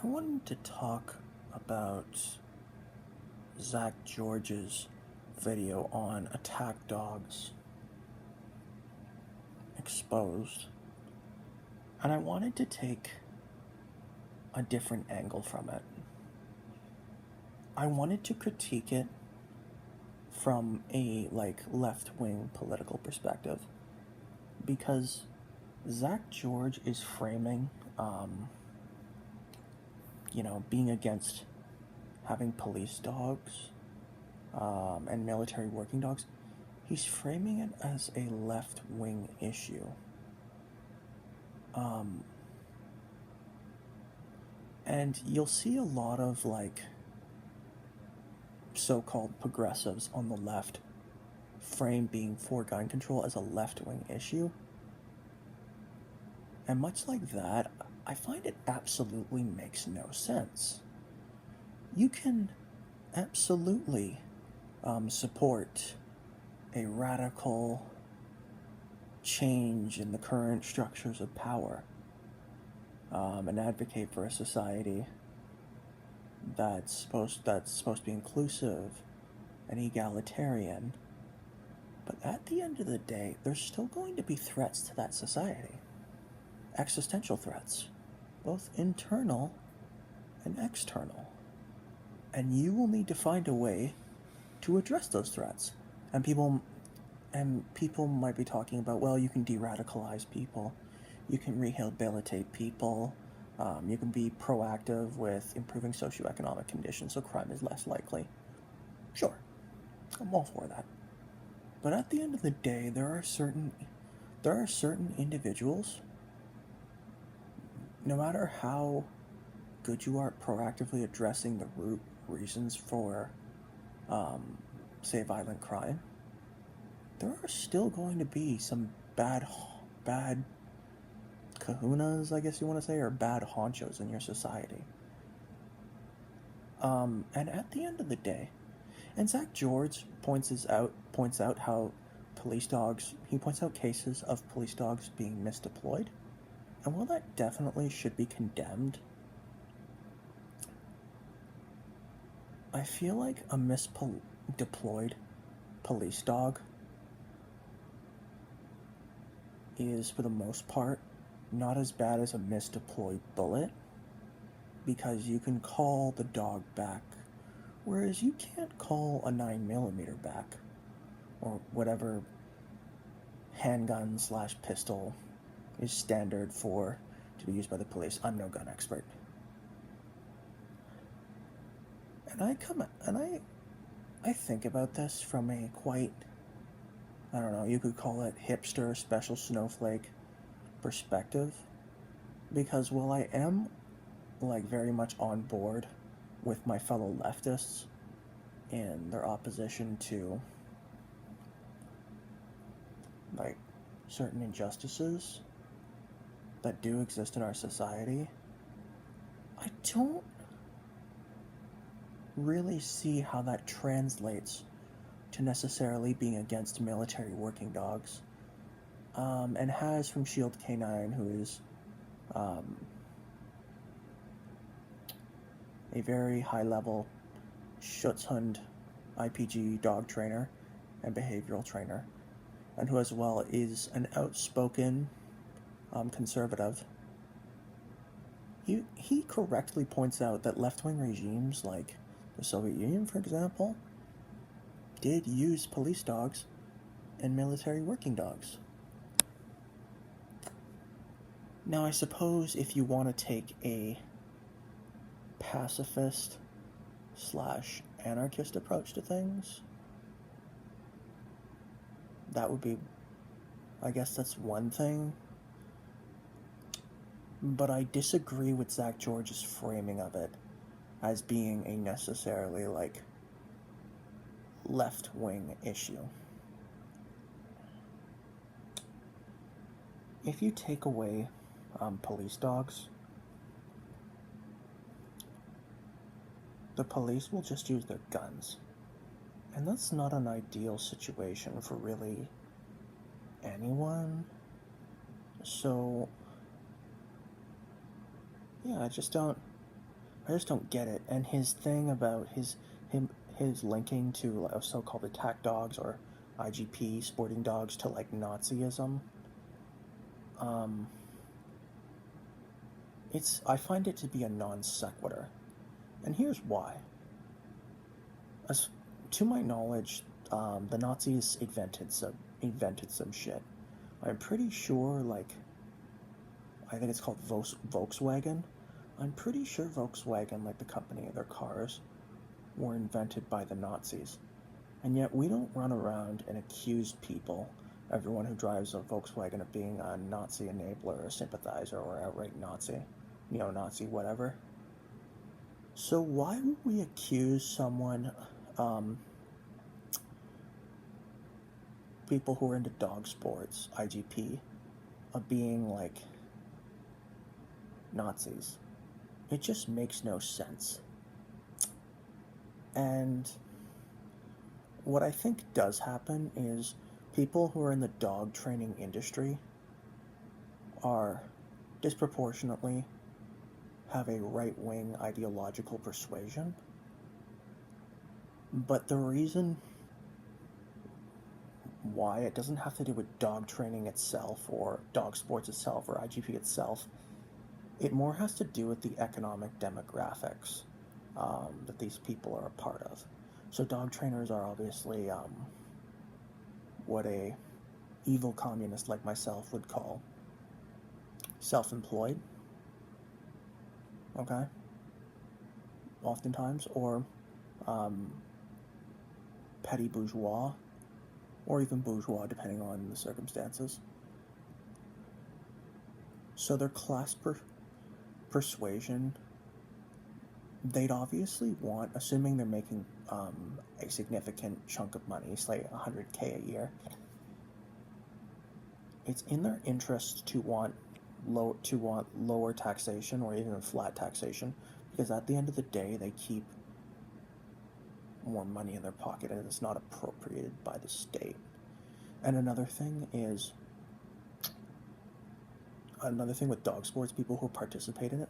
I wanted to talk about Zach George's video on attack dogs exposed, and I wanted to take a different angle from it. I wanted to critique it from a left-wing political perspective because Zach George is framing being against having police dogs and military working dogs. He's framing it as a left-wing issue. And you'll see a lot of so-called progressives on the left frame being for gun control as a left-wing issue. And much like that, I find it absolutely makes no sense. You can absolutely support a radical change in the current structures of power and advocate for a society that's supposed to be inclusive and egalitarian. But at the end of the day, there's still going to be threats to that society. Existential threats, both internal and external. And you will need to find a way to address those threats. And people might be talking about, well, you can de-radicalize people, you can rehabilitate people, you can be proactive with improving socioeconomic conditions so crime is less likely. Sure, I'm all for that. But at the end of the day, there are certain individuals, no matter how good you are at proactively addressing the root reasons for, say, violent crime, there are still going to be some bad kahunas, I guess you want to say, or bad honchos in your society. And at the end of the day, and Zach George points out how he points out cases of police dogs being misdeployed. And while that definitely should be condemned, I feel like a misdeployed police dog is, for the most part, not as bad as a misdeployed bullet, because you can call the dog back, whereas you can't call a 9mm back, or whatever handgun/pistol is standard to be used by the police. I'm no gun expert. And I think about this from a quite, I don't know, you could call it hipster, special snowflake perspective, because while I am very much on board with my fellow leftists in their opposition to certain injustices that do exist in our society, I don't really see how that translates to necessarily being against military working dogs. And Has from Shield K9, who is a very high-level Schutzhund IPG dog trainer and behavioral trainer, and who as well is an outspoken conservative, he correctly points out that left-wing regimes like the Soviet Union, for example, did use police dogs and military working dogs. Now, I suppose if you want to take a pacifist/anarchist approach to things, that would be, I guess that's one thing. But I disagree with Zach George's framing of it as being a necessarily left-wing issue. If you take away police dogs, the police will just use their guns. And that's not an ideal situation for really anyone. So, yeah, I just don't I just don't get it. And his thing about his linking to so-called attack dogs or IGP sporting dogs to like Nazism. Um, I find it to be a non sequitur, and here's why. As to my knowledge, the Nazis invented some shit. I'm pretty sure, like, I think it's called Volkswagen. I'm pretty sure Volkswagen, like the company, their cars, were invented by the Nazis. And yet we don't run around and accuse people, everyone who drives a Volkswagen, of being a Nazi enabler or sympathizer or outright Nazi, neo-Nazi, whatever. So why would we accuse someone, people who are into dog sports, IGP, of being like Nazis? It just makes no sense. And what I think does happen is people who are in the dog training industry are disproportionately have a right-wing ideological persuasion. But the reason why it doesn't have to do with dog training itself or dog sports itself or IGP itself, it more has to do with the economic demographics that these people are a part of. So dog trainers are obviously what a evil communist like myself would call self-employed, okay, oftentimes, or petty bourgeois, or even bourgeois, depending on the circumstances. So their class persuasion, they'd obviously want, assuming they're making a significant chunk of money, say $100K a year, it's in their interest to want lower taxation or even flat taxation, because at the end of the day they keep more money in their pocket and it's not appropriated by the state. And another thing with dog sports, people who participate in it,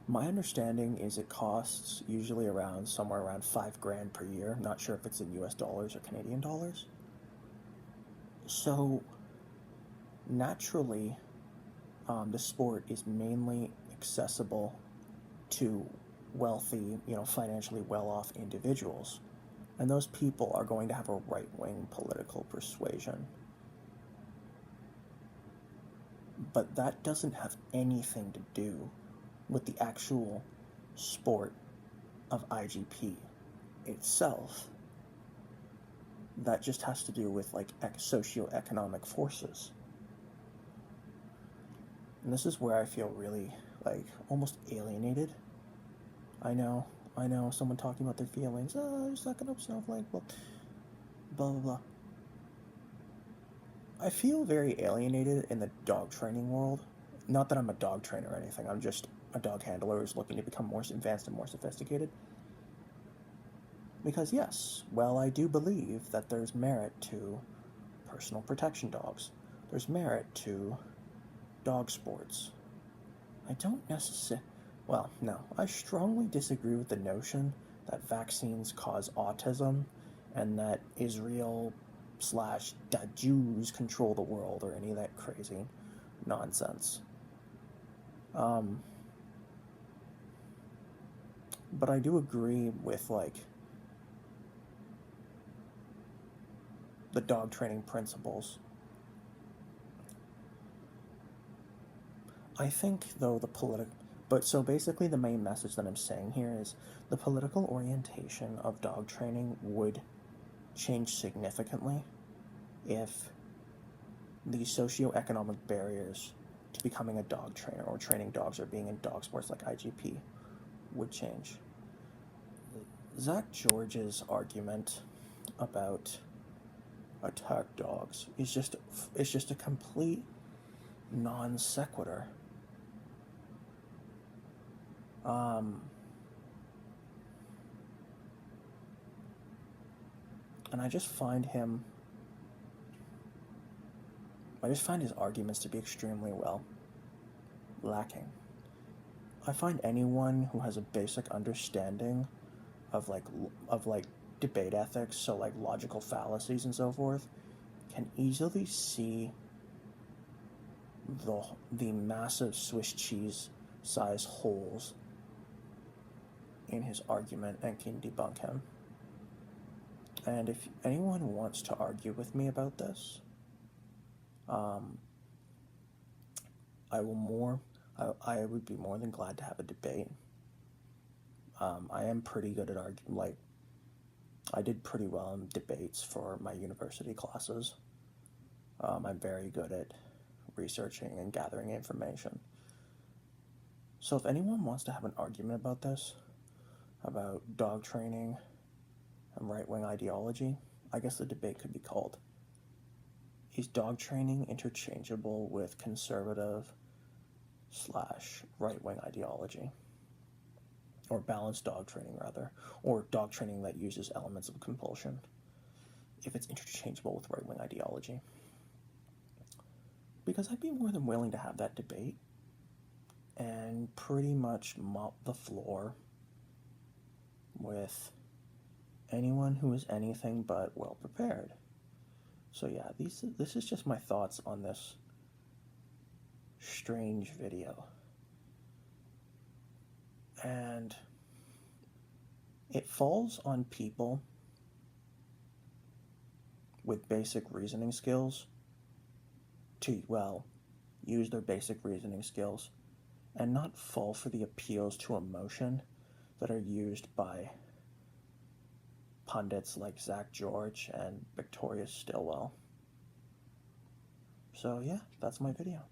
my understanding is it costs usually somewhere around $5,000 per year. I'm not sure if it's in US dollars or Canadian dollars. So naturally, the sport is mainly accessible to wealthy, financially well-off individuals. And those people are going to have a right-wing political persuasion. But that doesn't have anything to do with the actual sport of IGP itself. That just has to do with, like, socioeconomic forces. And this is where I feel really, like, almost alienated. I know, someone talking about their feelings. Oh, you're sucking up snowflake, blah, blah, blah. I feel very alienated in the dog training world. Not that I'm a dog trainer or anything, I'm just a dog handler who's looking to become more advanced and more sophisticated. Because yes, well, I do believe that there's merit to personal protection dogs. There's merit to dog sports. I don't necessarily... Well, no. I strongly disagree with the notion that vaccines cause autism and that Israel / that Jews control the world or any of that crazy nonsense. But I do agree with, like, the dog training principles. I think, though, so basically the main message that I'm saying here is the political orientation of dog training would change significantly if the socioeconomic barriers to becoming a dog trainer or training dogs or being in dog sports like IGP would change. Zach George's argument about attack dogs is just a complete non sequitur. And I just find his arguments to be extremely lacking. I find anyone who has a basic understanding of like debate ethics, so like logical fallacies and so forth, can easily see the massive Swiss cheese size holes in his argument and can debunk him. And if anyone wants to argue with me about this, um, I will more. I would be more than glad to have a debate. I am pretty good at arguing. Like, I did pretty well in debates for my university classes. I'm very good at researching and gathering information. So if anyone wants to have an argument about this, about dog training and right-wing ideology, I guess the debate could be called, is dog training interchangeable with conservative slash right-wing ideology? Or balanced dog training, rather, or dog training that uses elements of compulsion, if it's interchangeable with right-wing ideology. Because I'd be more than willing to have that debate and pretty much mop the floor with anyone who is anything but well prepared. So yeah, this is just my thoughts on this strange video. And it falls on people with basic reasoning skills to, well, use their basic reasoning skills and not fall for the appeals to emotion that are used by pundits like Zach George and Victoria Stilwell. So yeah, that's my video.